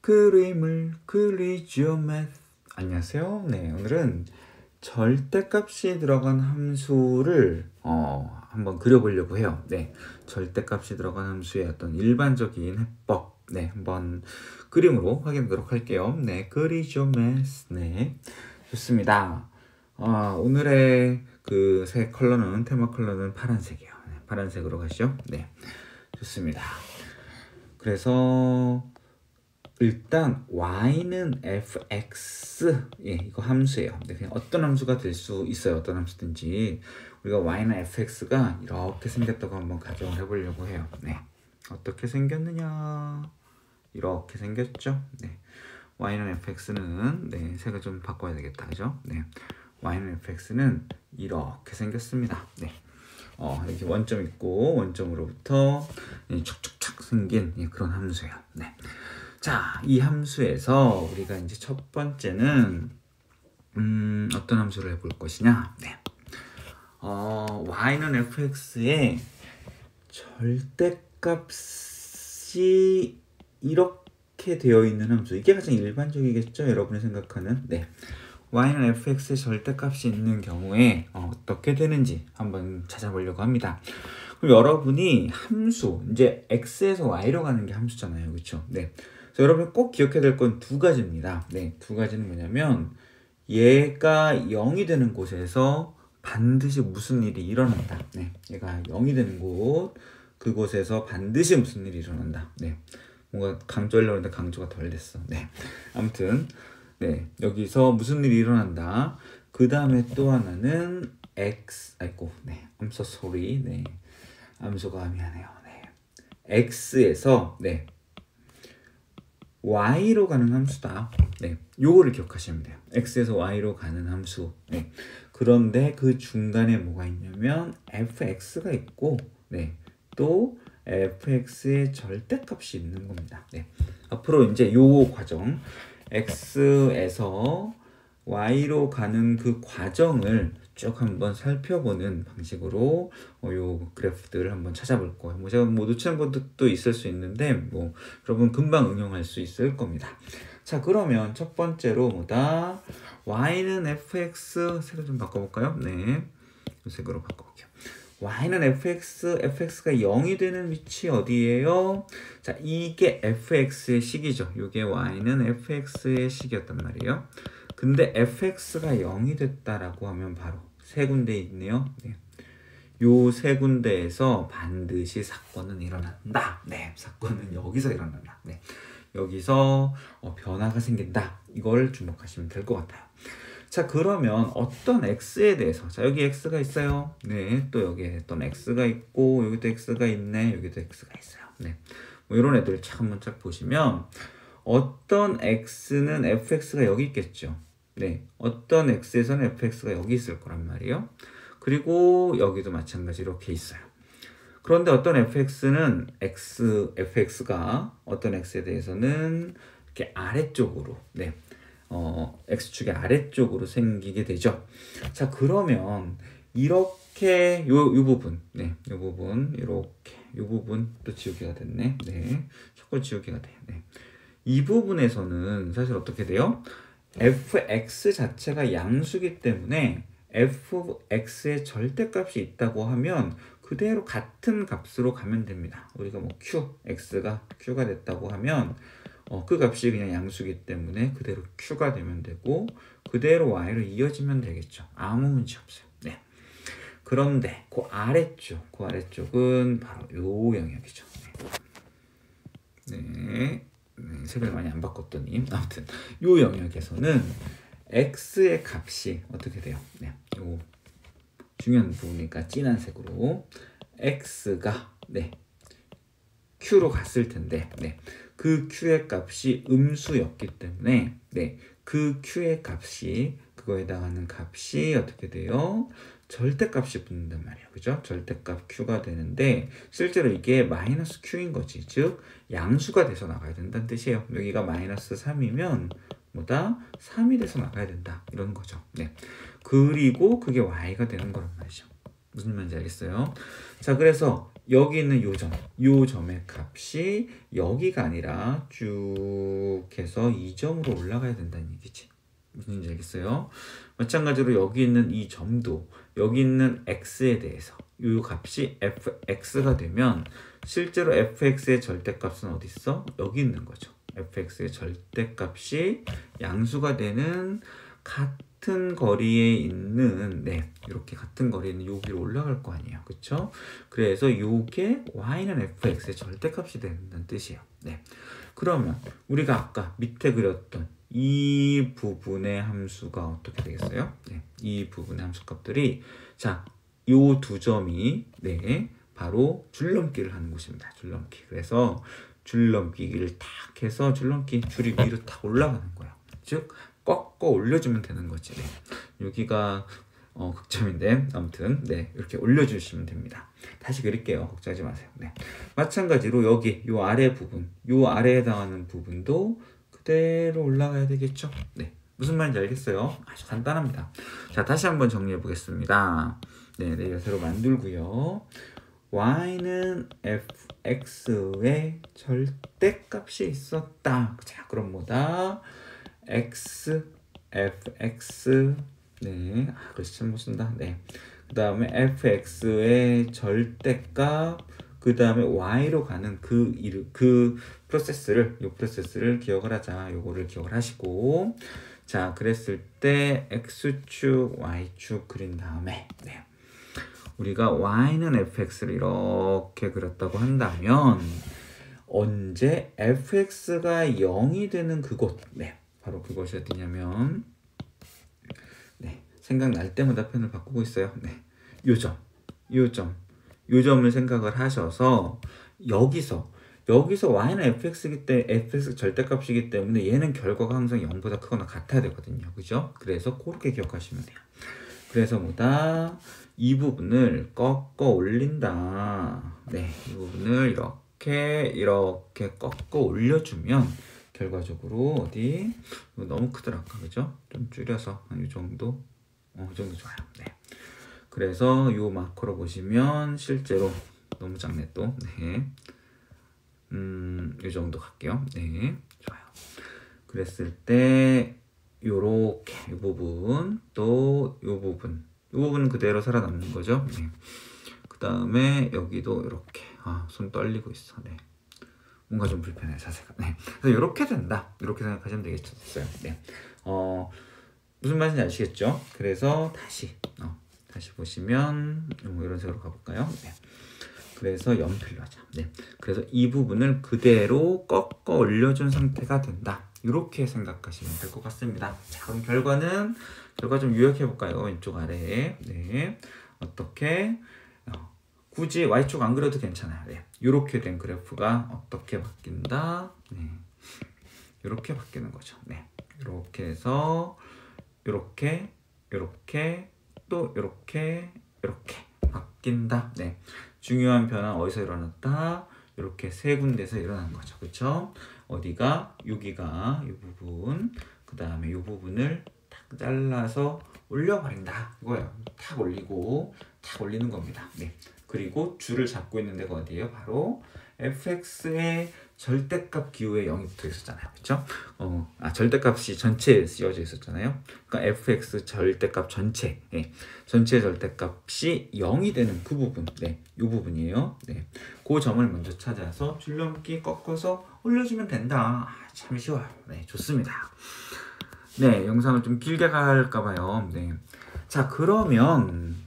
그림을 그리죠 math. 안녕하세요. 네, 오늘은 절대값이 들어간 함수를 한번 그려보려고 해요. 네, 절대값이 들어간 함수의 어떤 일반적인 해법, 네, 한번 그림으로 확인하도록 할게요. 네, 그리죠 math. 네, 좋습니다. 오늘의 그 새 컬러는, 테마 컬러는 파란색이에요. 네, 파란색으로 가시죠. 네, 좋습니다. 그래서 일단 y는 fx, 예, 이거 함수예요. 근데 그냥 어떤 함수가 될 수 있어요. 어떤 함수든지. 우리가 y는 fx가 이렇게 생겼다고 한번 가정을 해보려고 해요. 네, 어떻게 생겼느냐, 이렇게 생겼죠. 네, y는 fx는, 네, 색을 좀 바꿔야 되겠다, 그죠? 네, y는 fx는 이렇게 생겼습니다. 네, 이렇게 원점 있고 원점으로부터 축축착 생긴 그런 함수예요. 네. 자, 이 함수에서 우리가 이제 첫 번째는 어떤 함수를 해볼 것이냐? 네. y는 fx의 절대값이 이렇게 되어 있는 함수. 이게 가장 일반적이겠죠? 여러분이 생각하는. 네. y는 fx의 절대값이 있는 경우에 어떻게 되는지 한번 찾아보려고 합니다. 그럼 여러분이 함수, 이제 x에서 y로 가는 게 함수잖아요. 그렇죠? 네. 그래서 여러분이 꼭 기억해야 될 건 두 가지입니다. 네, 두 가지는 뭐냐면 얘가 0이 되는 곳에서 반드시 무슨 일이 일어난다. 네, 얘가 0이 되는 곳, 그곳에서 반드시 무슨 일이 일어난다. 네, 뭔가 강조하려고 했는데 강조가 덜 됐어. 네, 아무튼 네, 여기서 무슨 일이 일어난다. 그 다음에 또 하나는 네, I'm so sorry. 네, 암소가 미안해요. 네, x에서 네, y로 가는 함수다. 네, 요거를 기억하시면 돼요. x에서 y로 가는 함수. 네, 그런데 그 중간에 뭐가 있냐면 fx가 있고, 네, 또 fx의 절대값이 있는 겁니다. 네, 앞으로 이제 요 과정, x에서 y로 가는 그 과정을 쭉 한번 살펴보는 방식으로 요 그래프들을 한번 찾아볼 거예요. 제가 놓치는 것도 있을 수 있는데 여러분 금방 응용할 수 있을 겁니다. 자, 그러면 첫 번째로 뭐다? y는 fx, 색을 좀 바꿔볼까요? 네, 이 색으로 바꿔볼게요. y는 fx가 0이 되는 위치 어디예요? 자, 이게 fx의 식이죠. 이게 y는 fx의 식이었단 말이에요. 근데 fx가 0이 됐다라고 하면 바로 세 군데 있네요. 네. 요 세 군데에서 반드시 사건은 일어난다. 네, 사건은 여기서 일어난다. 네, 여기서 변화가 생긴다. 이걸 주목하시면 될 것 같아요. 자, 그러면 어떤 x에 대해서, 자, 여기 x가 있어요. 네, 또 여기에 어떤 x가 있고, 여기도 x가 있네, 여기도 x가 있어요. 네, 이런 애들 한번 쫙 보시면 어떤 x는 fx가 여기 있겠죠. 네, 어떤 x에서는 fx가 여기 있을 거란 말이에요. 그리고 여기도 마찬가지로 이렇게 있어요. 그런데 어떤 fx는 fx가 어떤 x에 대해서는 이렇게 아래쪽으로, 네, x축의 아래쪽으로 생기게 되죠. 자, 그러면 이렇게 요 부분, 네, 요 부분 이렇게, 요 부분 또 지우개가 됐네. 네, 자꾸 지우개가 돼. 네, 이 부분에서는 사실 어떻게 돼요? fx 자체가 양수기 때문에 fx의 절대값이 있다고 하면 그대로 같은 값으로 가면 됩니다. 우리가 x가 q가 됐다고 하면 그 값이 그냥 양수기 때문에 그대로 q가 되면 되고 그대로 y로 이어지면 되겠죠. 아무 문제 없어요. 네. 그런데 그 아래쪽은 바로 요 영역이죠. 네. 네. 색을 많이 안 바꿨더니 아무튼 요 영역에서는 x의 값이 어떻게 돼요? 네, 요 중요한 부분이니까 진한 색으로 x가 네, q로 갔을 텐데, 네, 그 q의 값이 음수였기 때문에 네, 그 q의 값이 그거에 해당하는 값이 어떻게 돼요? 절대값이 붙는단 말이에요. 그죠? 절대값 q가 되는데 실제로 이게 마이너스 q인 거지. 즉 양수가 돼서 나가야 된다는 뜻이에요. 여기가 마이너스 3이면 뭐다? 3이 돼서 나가야 된다. 이런 거죠. 네. 그리고 그게 y가 되는 거란 말이죠. 무슨 말인지 알겠어요? 자, 그래서 여기 있는 요 점의 값이 여기가 아니라 쭉 해서 이 점으로 올라가야 된다는 얘기지. 무슨 얘기인지 알겠어요? 마찬가지로 여기 있는 이 점도 여기 있는 x에 대해서 요 값이 fx가 되면 실제로 fx의 절대값은 어디 있어? 여기 있는 거죠. fx의 절대값이 양수가 되는 같은 거리에 있는 이렇게 같은 거리에 있는 여기로 올라갈 거 아니에요. 그쵸? 그래서 요게 y는 fx의 절대값이 된다는 뜻이에요. 그러면 우리가 아까 밑에 그렸던 이 부분의 함수가 어떻게 되겠어요? 이 부분의 함수 값들이 자, 요 두 점이 바로 줄넘기를 하는 곳입니다. 줄넘기. 그래서 줄넘기를 탁 해서 줄이 위로 탁 올라가는 거예요. 즉 꺾어 올려주면 되는 거지. 여기가 극점인데 아무튼 이렇게 올려주시면 됩니다. 다시 그릴게요. 걱정하지 마세요. 마찬가지로 여기 요 아래 부분, 요 아래에 해당하는 부분도 그대로 올라가야 되겠죠. 무슨 말인지 알겠어요? 아주 간단합니다. 자, 다시 한번 정리해 보겠습니다. 내가 새로 만들고요. y는 fx의 절대값이 있었다. 자, 그럼 뭐다? x fx 글씨 참 못 쓴다. 그 다음에 fx의 절대값, 그 다음에 y로 가는 그 프로세스를 기억을 하자. 요거를 기억을 하시고, 자, 그랬을 때 x축, y축 그린 다음에 우리가 y는 fx를 이렇게 그렸다고 한다면 언제 fx가 0이 되는 그곳, 바로 그것이 어디냐면 생각날 때마다 편을 바꾸고 있어요. 요 점을 생각을 하셔서 여기서 y는 fx이기 때문에 fx 절대값이기 때문에 얘는 결과가 항상 0보다 크거나 같아야 되거든요. 그죠? 그래서 그렇게 기억하시면 돼요. 그래서 뭐다? 이 부분을 꺾어 올린다. 이 부분을 이렇게 꺾어 올려주면 결과적으로 어디 너무 크더라 아까 그죠? 좀 줄여서 한 이 정도 이 정도 좋아요. 그래서 요 마커로 보시면 실제로 너무 작네 또. 이 정도 갈게요. 좋아요. 그랬을 때 요렇게 이 부분 또 이 부분은 그대로 살아남는 거죠. 그 다음에 여기도 이렇게 손 떨리고 있어. 뭔가 좀 불편해 자세가. 그래서 이렇게 된다. 이렇게 생각하시면 되겠어요. 무슨 말인지 아시겠죠? 그래서 다시 보시면 이런 식으로 가볼까요? 그래서 연필로 하자. 그래서 이 부분을 그대로 꺾어 올려준 상태가 된다. 이렇게 생각하시면 될 것 같습니다. 자, 그럼 결과 좀 요약해 볼까요? 왼쪽 아래에. 어떻게 굳이 y축 안 그려도 괜찮아요. 이렇게 된 그래프가 어떻게 바뀐다? 이렇게 바뀌는 거죠. 이렇게 해서 이렇게 또 이렇게 바뀐다. 중요한 변화 어디서 일어났다? 이렇게 세 군데서 일어난 거죠. 그렇죠? 어디가? 여기가 이 부분, 그 다음에 이 부분을 탁 잘라서 올려버린다. 이거예요. 탁 올리고 탁 올리는 겁니다. 그리고 줄을 잡고 있는 데가 어디예요? 바로 fx의 절대값 기호에 0이 붙어 있었잖아요. 그쵸? 절대값이 전체에 쓰여져 있었잖아요. 그러니까 fx 절대값 전체, 전체 절대값이 0이 되는 그 부분, 이 부분이에요. 그 점을 먼저 찾아서 줄넘기 꺾어서 올려주면 된다. 참 쉬워요. 좋습니다. 영상을 좀 길게 갈까봐요. 자, 그러면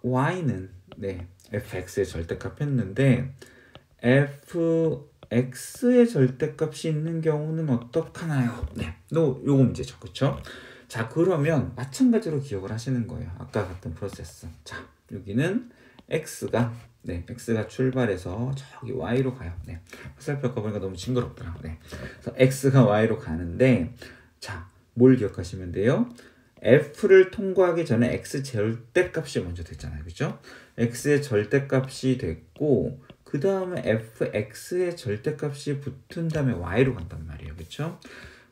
y는 fx의 절대값 했는데 fx의 절대값이 있는 경우는 어떡하나요? 요거 문제죠. 그쵸? 자, 그러면 마찬가지로 기억을 하시는 거예요. 아까 같은 프로세스. 자, 여기는 x가 출발해서 저기 y로 가요. 화살표 보니까 너무 징그럽더라. 그래서 x가 y로 가는데, 자, 뭘 기억하시면 돼요? f를 통과하기 전에 x 절대값이 먼저 됐잖아요. 그죠? x의 절대값이 됐고, 그 다음에 fx의 절대값이 붙은 다음에 y로 간단 말이에요. 그쵸?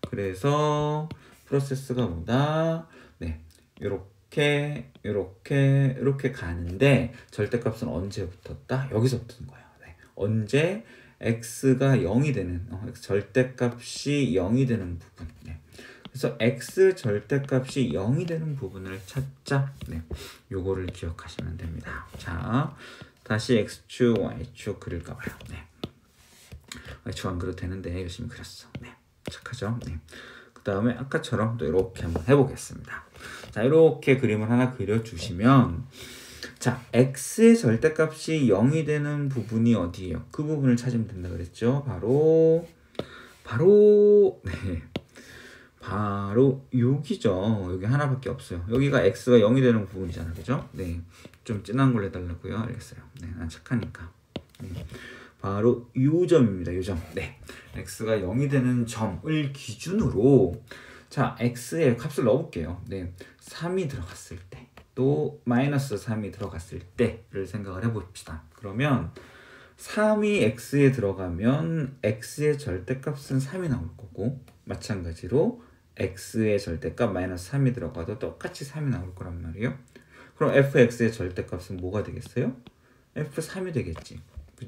그래서 프로세스가 뭐다? 이렇게 가는데 절대값은 언제 붙었다? 여기서 붙은 거예요. 네. 언제 x가 0이 되는 절대값이 0이 되는 부분. 네. 그래서 x 절대값이 0이 되는 부분을 찾자. 네. 요거를 기억하시면 됩니다. 자, 다시 x축, y축 그릴까 봐요. 네. y축 안 그려도 되는데 열심히 그렸어. 네. 착하죠? 네. 그 다음에 아까처럼 또 이렇게 한번 해보겠습니다. 자, 이렇게 그림을 하나 그려주시면, 자, x의 절대값이 0이 되는 부분이 어디예요? 그 부분을 찾으면 된다 그랬죠? 바로 여기죠. 여기 하나밖에 없어요. 여기가 x가 0이 되는 부분이잖아, 그죠? 네, 좀 진한 걸로 해달라고요. 알겠어요. 네, 난 착하니까. 바로 요 점입니다. 요 점. 네, x가 0이 되는 점을 기준으로, 자, x의 값을 넣어볼게요. 네, 3이 들어갔을 때, 또 마이너스 3이 들어갔을 때를 생각을 해봅시다. 그러면 3이 x에 들어가면 x의 절대값은 3이 나올 거고, 마찬가지로 x의 절대값 마이너스 3이 들어가도 똑같이 3이 나올 거란 말이에요. 그럼 fx의 절대값은 뭐가 되겠어요? f3이 되겠지.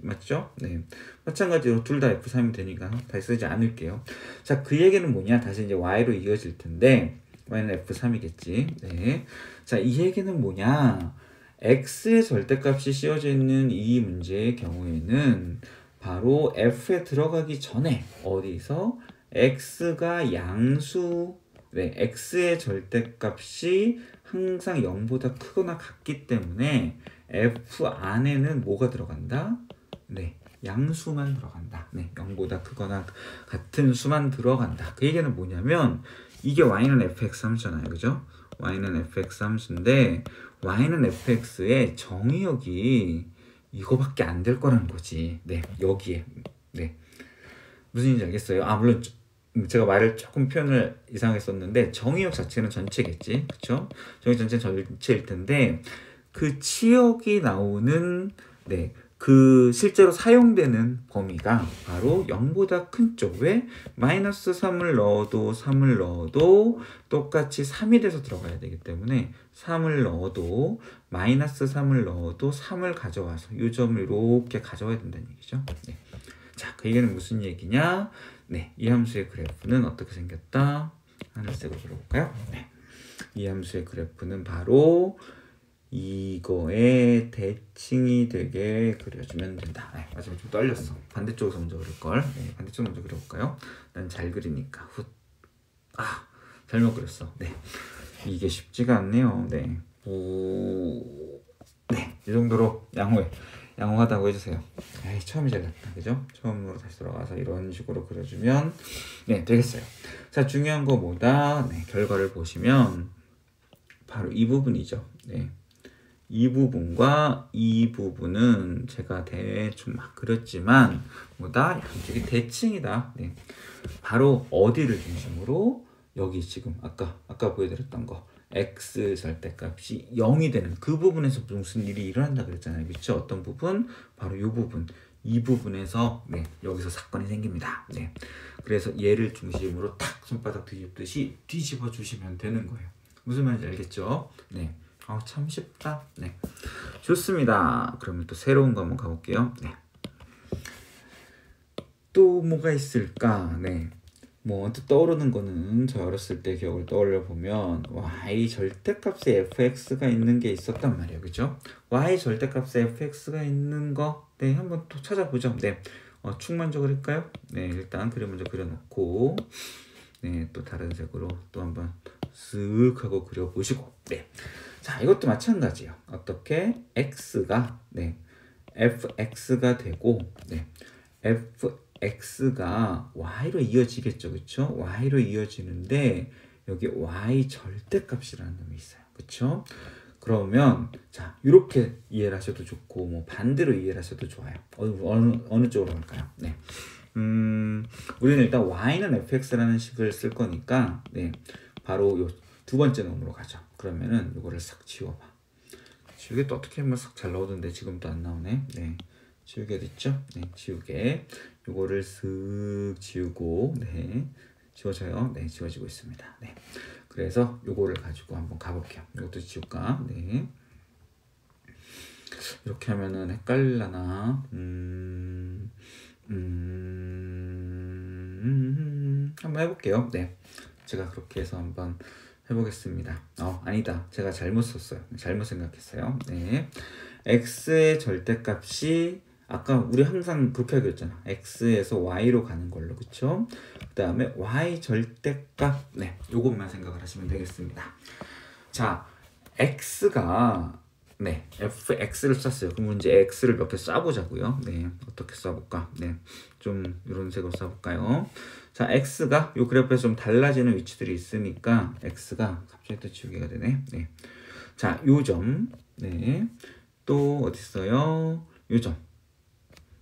맞죠? 네. 마찬가지로 둘 다 f3이 되니까 다시 쓰지 않을게요. 자, 그 얘기는 뭐냐? 다시 이제 y로 이어질 텐데, y는 f3이겠지. 네. 자, 이 얘기는 뭐냐? x의 절대값이 씌워져 있는 이 문제의 경우에는 바로 f에 들어가기 전에 어디서 x가 양수, 네, x의 절대값이 항상 0보다 크거나 같기 때문에 f 안에는 뭐가 들어간다? 네, 양수만 들어간다. 네, 0보다 크거나 같은 수만 들어간다. 그 얘기는 뭐냐면, 이게 y는 fx 함수잖아요, 그죠? y는 fx 함수인데 y는 fx의 정의역이 이거밖에 안 될 거라는 거지. 네, 여기에. 네, 무슨 얘기인지 알겠어요? 아, 물론 제가 말을 조금 표현을 이상하게 썼는데 정의역 자체는 전체겠지, 그쵸? 정의 전체는 전체일 텐데 그 치역이 나오는, 네, 그 실제로 사용되는 범위가 바로 0보다 큰 쪽. 왜? 마이너스 3을 넣어도 똑같이 3이 돼서 들어가야 되기 때문에 3을 넣어도 마이너스 3을 넣어도 3을 가져와서 이 점을 이렇게 가져와야 된다는 얘기죠. 네. 자, 그 얘기는 무슨 얘기냐? 네, 이 함수의 그래프는 어떻게 생겼다? 하늘색으로 그려볼까요? 네. 이 함수의 그래프는 바로 이거의 대칭이 되게 그려주면 된다. 네, 마지막에 좀 떨렸어. 반대쪽에서 먼저 그릴걸. 네, 반대쪽 먼저 그려볼까요? 난 잘 그리니까. 잘못 그렸어. 네, 이게 쉽지가 않네요. 네, 네, 이 정도로 양호하다고 해주세요. 에이, 처음이 제일 낫다, 그죠? 처음으로 다시 돌아가서 이런 식으로 그려주면 네, 되겠어요. 자, 중요한 거 뭐다? 네, 결과를 보시면 바로 이 부분이죠. 네, 이 부분과 이 부분은 제가 대충 막 그렸지만 뭐다? 이쪽이 대칭이다. 네, 바로 어디를 중심으로? 여기 지금 아까 보여드렸던 거 x 절대값이 0이 되는 그 부분에서 무슨 일이 일어난다 그랬잖아요. 그렇죠? 어떤 부분? 바로 이 부분. 이 부분에서 네, 여기서 사건이 생깁니다. 네, 그래서 얘를 중심으로 탁 손바닥 뒤집듯이 뒤집어 주시면 되는 거예요. 무슨 말인지 알겠죠? 네. 참 쉽다. 네, 좋습니다. 그러면 또 새로운 거 한번 가볼게요. 네, 또 뭐가 있을까? 네, 뭐 언뜻 떠오르는 거는 저 어렸을 때 기억을 떠올려 보면 y 절대값에 fx가 있는 게 있었단 말이에요, 그죠? y 절대값에 fx가 있는 거, 네, 한번 또 찾아보죠. 네, 축 먼저 그릴까요? 네, 일단 그림 먼저 그려놓고, 네, 또 다른 색으로 또 한번 쓱 하고 그려보시고, 네. 자, 이것도 마찬가지예요. 어떻게? x가, 네, fx가 되고, 네, fx가 y로 이어지겠죠, 그쵸? y로 이어지는데 여기 y 절대값이라는 놈이 있어요, 그쵸? 그러면 자, 이렇게 이해를 하셔도 좋고 뭐 반대로 이해를 하셔도 좋아요. 어느 쪽으로 갈까요? 네, 우리는 일단 y는 fx라는 식을 쓸 거니까 네, 바로 요 두 번째 놈으로 가죠. 그러면은 이거를 싹 지워봐. 지우개 또 어떻게 하면 싹 잘 나오던데 지금 또 안 나오네. 네, 지우개 됐죠? 네, 지우개. 요거를 쓱 지우고, 네, 지워져요. 네, 지워지고 있습니다. 네, 그 그래서 요거를 가지고 한번 가볼게요. 이것도 지울까? 네. 이렇게 하면은 헷갈려나? 한번 해볼게요. 네. 제가 그렇게 해서 한번 해보겠습니다. 아니다. 제가 잘못 썼어요. 잘못 생각했어요. 네. x의 절대값이 아까 우리 항상 그렇게 하기로 했잖아. x에서 y로 가는 걸로. 그쵸? 그 다음에 y 절대값. 네. 요것만 생각을 하시면 되겠습니다. 자, x가 네, fx를 썼어요. 그럼 이제 x를 몇 개 써보자고요. 네, 어떻게 써볼까? 네, 좀 이런 색으로 써볼까요? 자, x가 요 그래프에서 좀 달라지는 위치들이 있으니까 x가 갑자기 또 지우개가 되네. 네, 자, 요 점, 네, 또 어디 있어요? 요 점,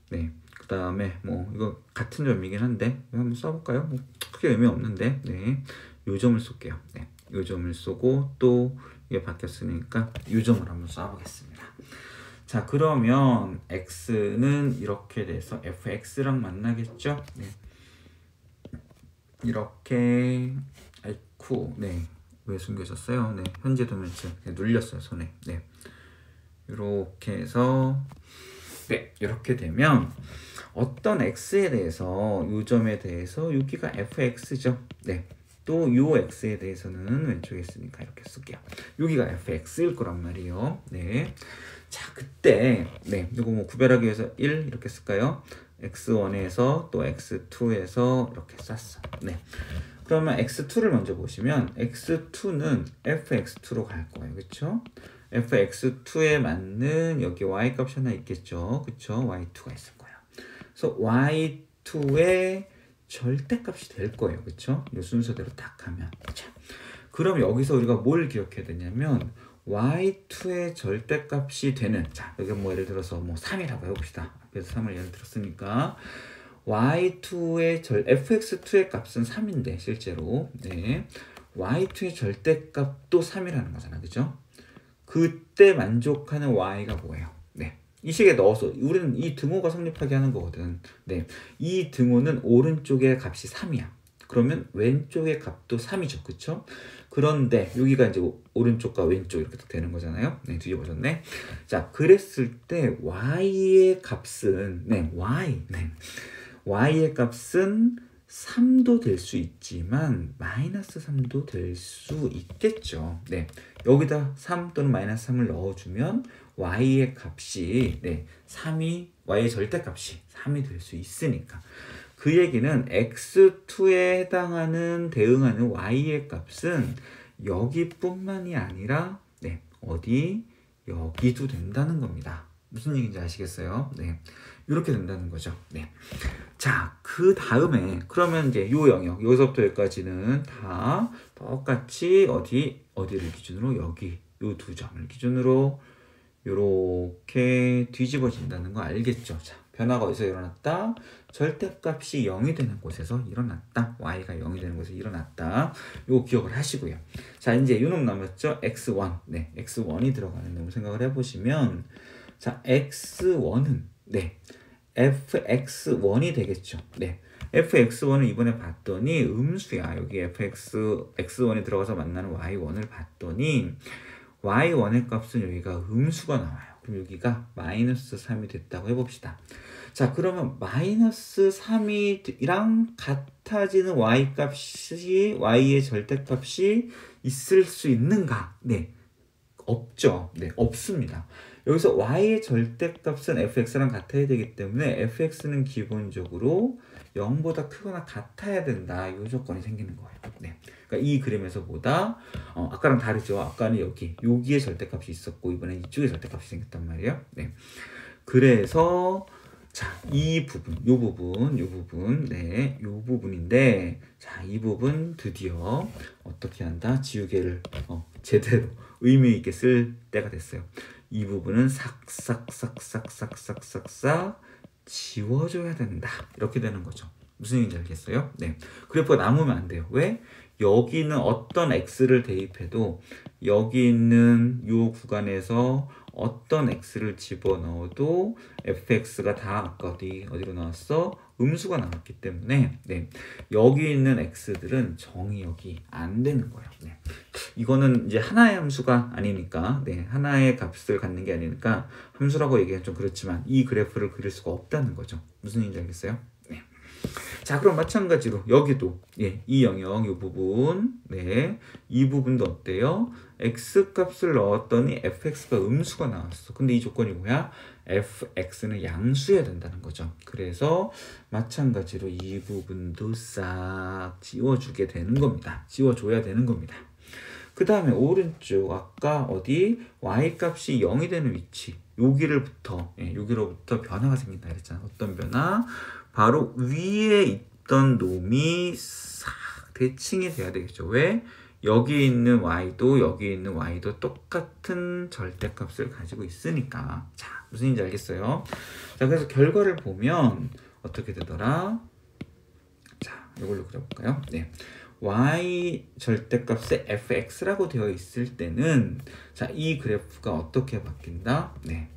네, 그 다음에 뭐 이거 같은 점이긴 한데 이거 한번 써볼까요? 뭐 크게 의미 없는데, 네, 요 점을 쏠게요. 네, 요 점을 쏘고 또 이게 바뀌었으니까 이 점을 한번 쏴보겠습니다. 자, 그러면 x는 이렇게 돼서 fx랑 만나겠죠? 네. 이렇게 아이쿠, 네. 왜 숨겨졌어요? 네. 현재 도면체 네, 눌렸어요, 손에. 네. 이렇게 해서 네, 이렇게 되면 어떤 x에 대해서 이 점에 대해서 여기가 fx죠. 네. 또 요 x에 대해서는 왼쪽에 있으니까 이렇게 쓸게요. 여기가 fx일 거란 말이에요. 네. 자, 그때 네, 이거 뭐 구별하기 위해서 1 이렇게 쓸까요? x1에서 또 x2에서 이렇게 쌌어. 네. 그러면 x2를 먼저 보시면 x2는 fx2로 갈 거예요. 그렇죠? fx2에 맞는 여기 y 값이 하나 있겠죠. 그렇죠? y2가 있을 거예요. 그래서 y2의 절대값이 될 거예요. 그쵸? 이 순서대로 딱 하면. 자, 그럼 여기서 우리가 뭘 기억해야 되냐면 y2의 절대값이 되는, 자, 여기 뭐 예를 들어서 뭐 3이라고 해봅시다. 앞에서 3을 예를 들었으니까 y2의 fx2의 값은 3인데 실제로 네, y2의 절대값도 3이라는 거잖아. 그죠? 그때 만족하는 y가 뭐예요? 네. 이 식에 넣어서 우리는 이 등호가 성립하게 하는 거거든. 네, 이 등호는 오른쪽의 값이 3이야. 그러면 왼쪽의 값도 3이죠. 그쵸? 그런데 여기가 이제 오른쪽과 왼쪽 이렇게 되는 거잖아요. 네, 뒤집어졌네. 자, 그랬을 때 y의 값은 네, y의 값은 3도 될 수 있지만 마이너스 3도 될 수 있겠죠. 네, 여기다 3 또는 마이너스 3을 넣어주면 y의 값이 네, 3이 y의 절대값이 3이 될 수 있으니까 그 얘기는 x2에 해당하는 대응하는 y의 값은 여기뿐만이 아니라 네, 어디 여기도 된다는 겁니다. 무슨 얘기인지 아시겠어요? 네, 이렇게 된다는 거죠. 네. 자, 그 다음에 그러면 이제 요 영역 여기서부터 여기까지는 다 똑같이 어디를 기준으로 여기 요 두 점을 기준으로 요렇게 뒤집어진다는 거 알겠죠? 자, 변화가 어디서 일어났다? 절대값이 0이 되는 곳에서 일어났다. y가 0이 되는 곳에서 일어났다. 요거 기억을 하시고요. 자, 이제 요놈 남았죠? x1. 네, x1이 들어가는 놈 생각을 해보시면 자, x1은 네, fx1이 되겠죠. 네, fx1을 이번에 봤더니 음수야. 여기 x1이 들어가서 만나는 y1을 봤더니 y1의 값은 여기가 음수가 나와요. 그럼 여기가 마이너스 3이 됐다고 해봅시다. 자, 그러면 마이너스 3이랑 같아지는 y값이 y의 절대값이 있을 수 있는가? 네, 없죠. 네, 없습니다. 여기서 y의 절대값은 fx랑 같아야 되기 때문에 fx는 기본적으로 0보다 크거나 같아야 된다. 이 조건이 생기는 거예요. 네. 그러니까 이 그림에서보다 아까랑 다르죠. 아까는 여기에 절대값이 있었고 이번엔 이쪽에 절대값이 생겼단 말이에요. 네. 그래서 자, 이 부분, 요 부분, 네, 요 부분인데, 자, 이 부분 드디어 어떻게 한다? 지우개를 제대로 의미 있게 쓸 때가 됐어요. 이 부분은 싹싹 지워줘야 된다. 이렇게 되는 거죠. 무슨 얘기인지 알겠어요? 네. 그래프가 남으면 안 돼요. 왜? 여기는 어떤 x를 대입해도 여기 있는 요 구간에서 어떤 x를 집어넣어도 fx가 다 아까 어디로 나왔어? 음수가 나왔기 때문에 네, 여기 있는 x들은 정의역이 안 되는 거예요. 네. 이거는 이제 하나의 함수가 아니니까 네, 하나의 값을 갖는 게 아니니까 함수라고 얘기하면 좀 그렇지만 이 그래프를 그릴 수가 없다는 거죠. 무슨 얘기인지 알겠어요? 네. 자, 그럼 마찬가지로 여기도 예, 이 영역 이 부분 네, 이 부분도 어때요? x 값을 넣었더니 fx가 음수가 나왔어. 근데 이 조건이 뭐야? fx는 양수여야 된다는 거죠. 그래서 마찬가지로 이 부분도 싹 지워주게 되는 겁니다. 지워줘야 되는 겁니다. 그 다음에 오른쪽 아까 어디 y 값이 0이 되는 위치 여기로부터 변화가 생긴다 그랬잖아. 어떤 변화? 바로 위에 있던 놈이 싹 대칭이 돼야 되겠죠. 왜? 여기 있는 y도 똑같은 절대값을 가지고 있으니까. 자, 무슨 얘기인지 알겠어요? 자, 그래서 결과를 보면 어떻게 되더라? 자, 이걸로 그려볼까요? 네. y 절대값에 fx라고 되어 있을 때는 자, 이 그래프가 어떻게 바뀐다? 네.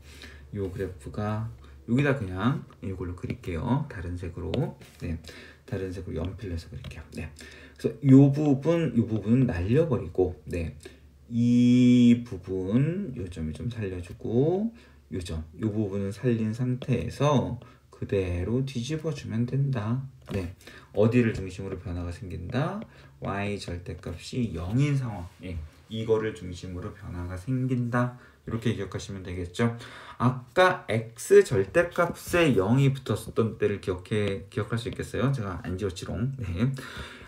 이 그래프가 여기다 그냥 이걸로 그릴게요. 다른 색으로. 네. 다른 색으로 연필해서 그릴게요. 네. 그래서 이 부분은 날려버리고 네. 이 부분 요 점을 좀 살려주고 요 부분은 살린 상태에서 그대로 뒤집어 주면 된다. 네. 어디를 중심으로 변화가 생긴다? y 절대값이 0인 상황. 예. 이거를 중심으로 변화가 생긴다. 이렇게 기억하시면 되겠죠. 아까 x 절대값에 0이 붙었던 때를 기억할 수 있겠어요? 제가 안 지웠지롱. 네.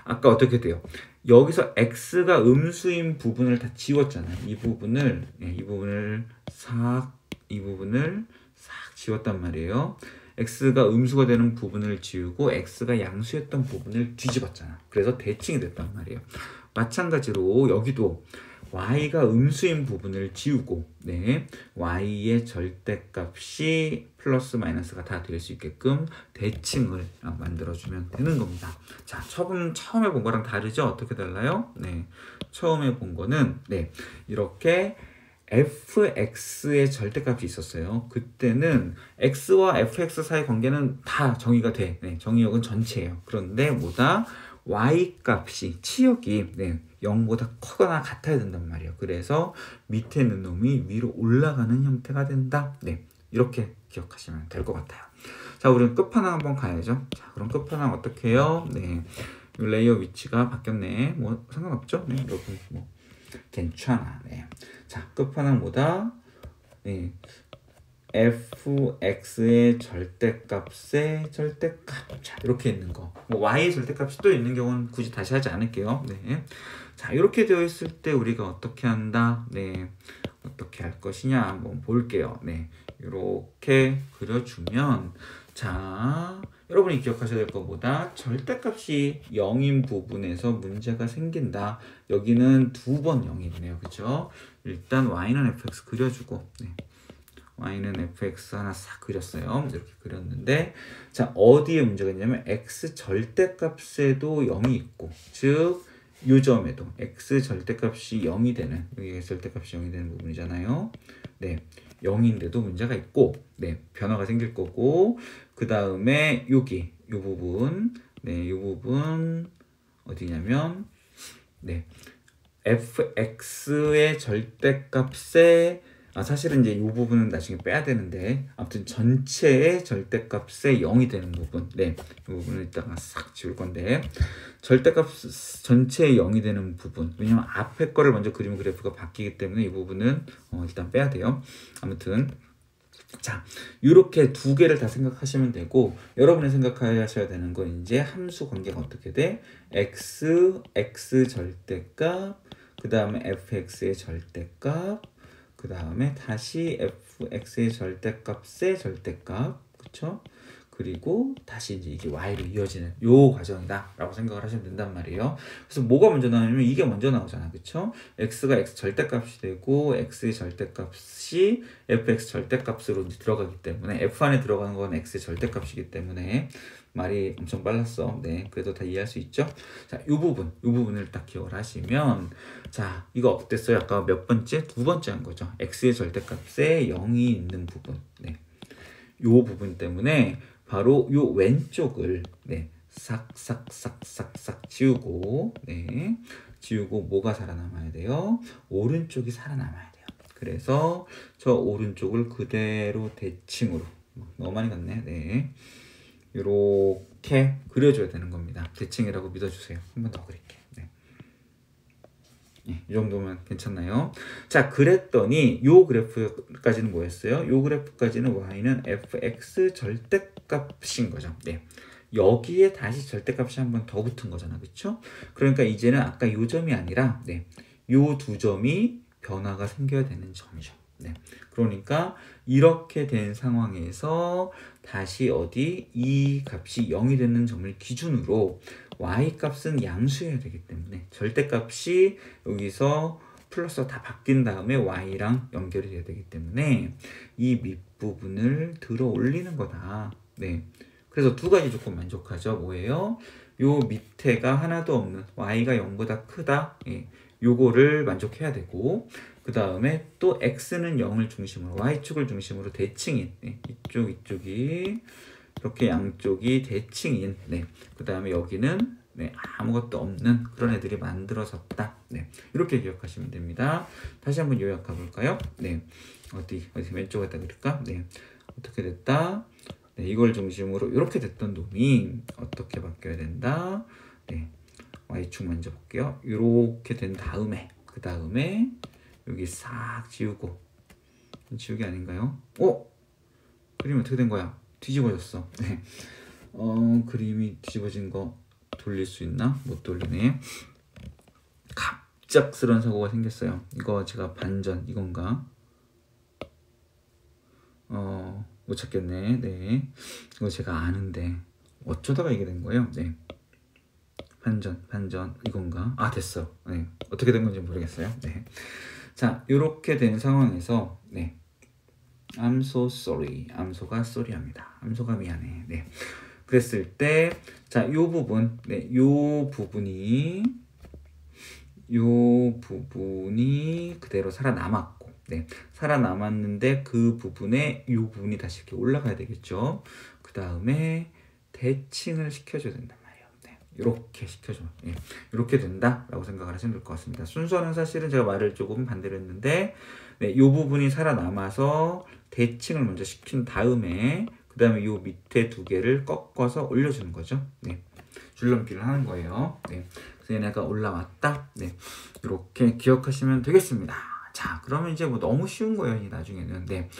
아까 어떻게 돼요? 여기서 x가 음수인 부분을 다 지웠잖아요. 이 부분을 싹 지웠단 말이에요. x가 음수가 되는 부분을 지우고 x가 양수였던 부분을 뒤집었잖아. 그래서 대칭이 됐단 말이에요. 마찬가지로 여기도 y가 음수인 부분을 지우고 네, y의 절대값이 플러스 마이너스가 다 될 수 있게끔 대칭을 만들어주면 되는 겁니다. 자, 처음에 본 거랑 다르죠? 어떻게 달라요? 네, 처음에 본 거는 네, 이렇게 fx의 절대값이 있었어요. 그때는 x와 fx 사이 관계는 다 정의가 돼. 네, 정의역은 전체예요. 그런데 뭐다? y 값이 치역이 네, 0보다 커거나 같아야 된단 말이에요. 그래서 밑에 있는 놈이 위로 올라가는 형태가 된다. 네, 이렇게 기억하시면 될 것 같아요. 자, 우리는 끝판왕 한번 가야죠. 자, 그럼 끝판왕 어떻게 해요? 네, 레이어 위치가 바뀌었네. 뭐 상관없죠? 네, 여러분 뭐 괜찮아. 네. 자, 끝판왕 뭐다? 네. fx의 절대값의 절대값. 자, 이렇게 있는 거. 뭐 y의 절대값이 또 있는 경우는 굳이 다시 하지 않을게요. 네. 자, 이렇게 되어 있을 때 우리가 어떻게 한다? 네. 어떻게 할 것이냐 한번 볼게요. 네. 이렇게 그려주면 자, 여러분이 기억하셔야 될 것보다 절대값이 0인 부분에서 문제가 생긴다. 여기는 두 번 0이 있네요. 그죠? 일단 y는 fx 그려주고 네. y는 fx 하나 싹 그렸어요. 이렇게 그렸는데 자, 어디에 문제가 있냐면 x 절대값에도 0이 있고 즉 이 점에도 x 절대값이 0이 되는 여기 절대값이 0이 되는 부분이잖아요. 네, 0인데도 문제가 있고 네, 변화가 생길 거고 그 다음에 여기 이 부분 네, 이 부분 어디냐면 네, fx의 절대값에 사실은 이제 이 부분은 나중에 빼야 되는데 아무튼 전체의 절대값에 0이 되는 부분 네, 이 부분을 이따가 싹 지울 건데 절대값 전체에 0이 되는 부분 왜냐면 앞에 거를 먼저 그리면 그래프가 바뀌기 때문에 이 부분은 일단 빼야 돼요. 아무튼 자, 이렇게 두 개를 다 생각하시면 되고 여러분이 생각하셔야 되는 건 이제 함수 관계가 어떻게 돼? x 절대값 그 다음에 fx의 절대값 그 다음에 다시 fx의 절대값의 절대값 그쵸? 그 그리고 다시 이제 이게 y로 이어지는 요 과정이다 라고 생각을 하시면 된단 말이에요. 그래서 뭐가 먼저 나오냐면 이게 먼저 나오잖아, 그쵸? x가 x 절대값이 되고 x의 절대값이 fx 절대값으로 이제 들어가기 때문에 f 안에 들어가는 건 x의 절대값이기 때문에 말이 엄청 빨랐어. 네, 그래도 다 이해할 수 있죠? 자, 요 부분을 딱 기억을 하시면, 자, 이거 어땠어요? 아까 몇 번째? 두 번째 한 거죠. x의 절대값에 0이 있는 부분. 네, 요 부분 때문에 바로 요 왼쪽을 네, 싹싹싹싹싹 지우고, 네, 지우고 뭐가 살아남아야 돼요? 오른쪽이 살아남아야 돼요. 그래서 저 오른쪽을 그대로 대칭으로, 너무 많이 갔네. 네. 이렇게 그려줘야 되는 겁니다. 대칭이라고 믿어주세요. 한 번 더 그릴게. 네. 네, 이 정도면 괜찮나요? 자, 그랬더니 요 그래프까지는 뭐였어요? 요 그래프까지는 y는 fx 절대값인 거죠. 네. 여기에 다시 절대값이 한 번 더 붙은 거잖아, 그렇죠? 그러니까 이제는 아까 요 점이 아니라 네, 요 두 점이 변화가 생겨야 되는 점이죠. 네. 그러니까 이렇게 된 상황에서 다시 어디 이 값이 0이 되는 점을 기준으로 y 값은 양수해야 되기 때문에 절대값이 여기서 플러스 다 바뀐 다음에 y랑 연결이 돼야 되기 때문에 이 밑부분을 들어 올리는 거다. 네. 그래서 두 가지 조건 만족하죠. 뭐예요? 요 밑에가 하나도 없는 y가 0보다 크다. 예. 요거를 만족해야 되고, 그 다음에 또 x는 0을 중심으로 y축을 중심으로 대칭인, 네, 이쪽이 이렇게 양쪽이 대칭인, 네, 그 다음에 여기는 네, 아무것도 없는 그런 애들이 만들어졌다. 네, 이렇게 기억하시면 됩니다. 다시 한번 요약해 볼까요? 네, 어디 왼쪽에다 그릴까? 네, 어떻게 됐다? 네, 이걸 중심으로 이렇게 됐던 놈이 어떻게 바뀌어야 된다? 네, y축 만져 볼게요. 이렇게 된 다음에 그 다음에 여기 싹 지우고, 지우기 아닌가요? 그림이 어떻게 된 거야? 뒤집어졌어. 네. 그림이 뒤집어진 거 돌릴 수 있나? 못 돌리네. 갑작스런 사고가 생겼어요. 이거 제가 반전 이건가? 못 찾겠네. 네. 이거 제가 아는데 어쩌다가 이게 된 거예요? 네. 반전 이건가? 아, 됐어. 네. 어떻게 된 건지 모르겠어요. 네. 자, 이렇게 된 상황에서 네, I'm so sorry. 암소가 sorry합니다. 암소가 미안해. 네, 그랬을 때, 자, 요 부분, 네, 요 부분이 그대로 살아남았고, 네, 살아남았는데 그 부분에 요 부분이 다시 이렇게 올라가야 되겠죠. 그 다음에 대칭을 시켜줘야 된다. 이렇게 시켜줘. 예, 이렇게 된다라고 생각을 하시면 될 것 같습니다. 순서는 사실은 제가 말을 조금 반대로 했는데, 네, 이 부분이 살아남아서 대칭을 먼저 시킨 다음에 그 다음에 이 밑에 두 개를 꺾어서 올려주는 거죠. 네, 줄넘기를 하는 거예요. 네, 그래서 얘네가 올라왔다. 네, 이렇게 기억하시면 되겠습니다. 자, 그러면 이제 뭐 너무 쉬운 거예요, 나중에는. 네.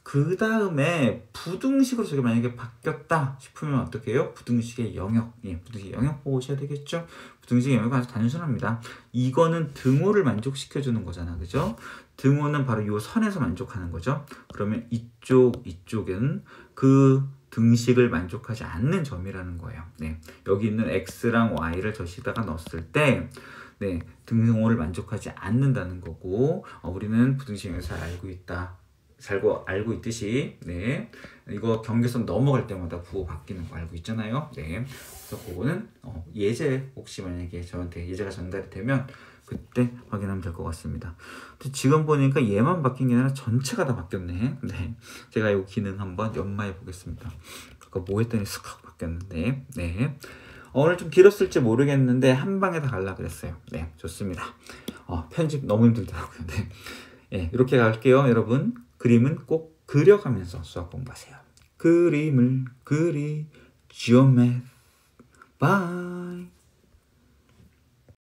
그 다음에 부등식으로 저게 만약에 바뀌었다 싶으면 어떻게 해요? 부등식의 영역. 예, 부등식의 영역 보셔야 되겠죠? 부등식의 영역은 아주 단순합니다. 이거는 등호를 만족시켜주는 거잖아. 그죠? 등호는 바로 이 선에서 만족하는 거죠. 그러면 이쪽은 그 등식을 만족하지 않는 점이라는 거예요. 네, 여기 있는 x랑 y를 저시다가 넣었을 때 네, 등호를 만족하지 않는다는 거고, 우리는 부등식 영역을 잘 알고 있다. 알고 있듯이, 네, 이거 경계선 넘어갈 때마다 부호 바뀌는 거 알고 있잖아요. 네, 그래서 그거는 예제, 혹시 만약에 저한테 예제가 전달이 되면 그때 확인하면 될 것 같습니다. 근데 지금 보니까 얘만 바뀐 게 아니라 전체가 다 바뀌었네. 네, 제가 이 기능 한번 연마해 보겠습니다. 아까 뭐 했더니 슥 바뀌었는데, 네, 오늘 좀 길었을지 모르겠는데 한 방에 다 갈라 그랬어요. 네, 좋습니다. 편집 너무 힘들더라고요. 네, 네, 이렇게 갈게요, 여러분. 그림은 꼭 그려가면서 수학 공부하세요. 그림을 그리죠. 바이.